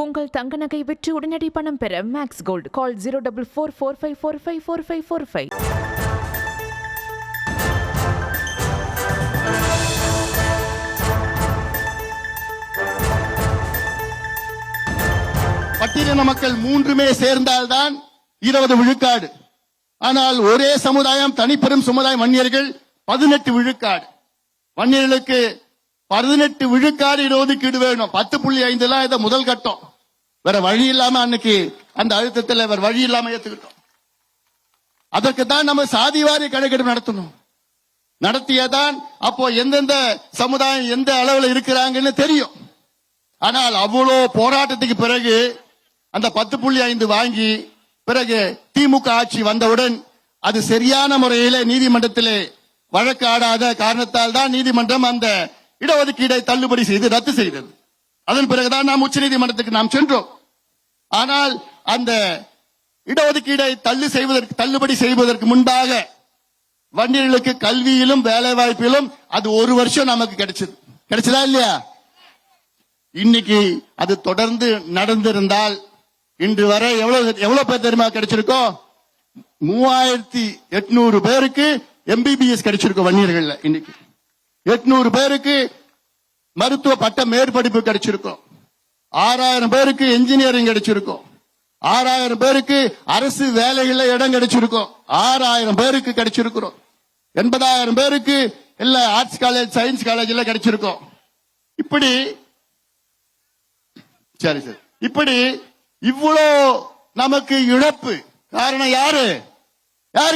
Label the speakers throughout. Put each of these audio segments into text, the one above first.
Speaker 1: உங்கள் தங்க நகை விற்று உடனடி பணம் பெற மேக்ஸ் கோல்ட் கால் 04445454545.
Speaker 2: பட்டியலின மக்கள் மூன்றுமே சேர்ந்தால்தான் 20 விழுக்காடு. ஆனால் ஒரே சமுதாயம், தனிப்பெரும் சமுதாயம் வன்னியர்கள் 18 விழுக்காடு. வன்னியர்களுக்கு 18 விழுக்காடு இடஒதுக்கீடு வேணும். 10.5 இதை முதல் கட்டம். வேற வழி இல்லாம அன்னைக்கு அந்த அழுத்தத்தில் வேற வழி இல்லாம ஏத்துக்கிட்டோம். அதற்கு தான் நம்ம சாதிவாரி கணக்கெடுப்பு நடத்தணும். நடத்தியதான் அப்போ எந்தெந்த சமுதாயம் எந்த அளவில் இருக்கிறாங்கன்னு தெரியும். ஆனால் அவ்வளோ போராட்டத்துக்கு பிறகு அந்த 10.5 வாங்கி பிறகு திமுக ஆட்சி வந்தவுடன் அது சரியான முறையில நீதிமன்றத்திலே வழக்காடாத காரணத்தால் தான் நீதிமன்றம் அந்த இடஒதுக்கீடை தள்ளுபடி செய்து ரத்து செய்தது. அதன் பிறகுதான் நாம் உச்ச நீதிமன்றத்துக்கு நாம் சென்றோம். ஆனால் அந்த இடஒதுக்கீடை தள்ளுபடி செய்வதற்கு முன்பாக வன்னியர்களுக்கு கல்வியிலும் வேலை வாய்ப்பிலும் அது 1 வருஷம் நமக்கு கிடைச்சதா இல்லையா? இன்னைக்கு அது தொடர்ந்து நடந்திருந்தால் இன்று வரை எவ்வளவு பேர் தெரியுமா கிடைச்சிருக்கோம்? 3800 பேருக்கு எம்பிபிஎஸ் கிடைச்சிருக்கோம் வன்னியர்கள். இன்னைக்கு 800 பேருக்கு மருத்துவ பட்ட மேற்படிப்பு கிடைச்சிருக்கோம். 6000 பேருக்கு என்ஜினியரிங் கிடைச்சிருக்கோம். 6000 பேருக்கு அரசு வேலைகளில் இடம் கிடைச்சிருக்கோம். 6000 பேருக்கு கிடைச்சிருக்கிறோம். 80,000 பேருக்கு இல்ல ஆர்ட்ஸ் காலேஜ், சயின்ஸ் காலேஜ்ல கிடைச்சிருக்கோம். இப்படி சரி சார், இப்படி இவ்வளோ நமக்கு இழப்பு காரணம் யாரு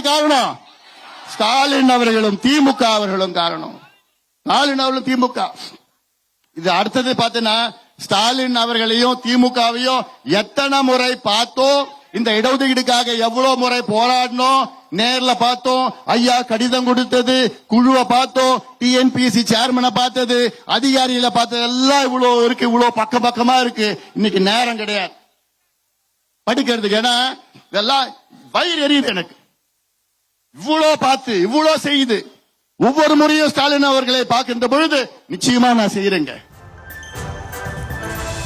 Speaker 2: காரணம்? ஸ்டாலின் அவர்களும் திமுக அவர்களும் காரணம். ஸ்டாலின் அவர்களும் திமுக. இது அடுத்தது பார்த்தீங்கன்னா ஸ்டாலின் அவர்களையும் திமுகவையும் எத்தனை முறை பார்த்தோம். இந்த இடஒதுக்கீடுக்காக எவ்வளவு முறை போராடணும். நேர்ல பார்த்தோம், ஐயா கடிதம் கொடுத்தது, குழுவை பார்த்தோம், டிஎன்பிஎஸ்சி சேர்மனை பார்த்தது, அதிகாரிகளை பார்த்தது எல்லாம் இவ்வளவு இருக்கு, இவ்வளவு பக்கமா இருக்கு. இன்னைக்கு நேரம் கிடையாது படிக்கிறதுக்கு. ஏன்னா இதெல்லாம் வயிறு எரியுது எனக்கு. இவ்வளவு பார்த்து இவ்வளவு செய்து ஒவ்வொரு முறையும் ஸ்டாலின் அவர்களை பார்க்கின்ற பொழுது நிச்சயமா நான் செய்யறேங்க.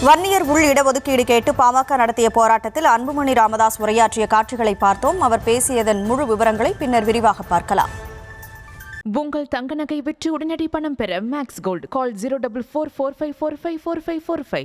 Speaker 3: வன்னியர் உள் இடஒதுக்கீடு கேட்டு பாமக நடத்திய போராட்டத்தில் அன்புமணி ராமதாஸ் உரையாற்றிய காட்சிகளை பார்த்தோம். அவர் பேசியதன் முழு விவரங்களை பின்னர் விரிவாக பார்க்கலாம்.
Speaker 1: உங்கள் தங்க நகை விற்று உடனடி பணம் பெற மேக்ஸ் கோல்ட் கால் 04445454545.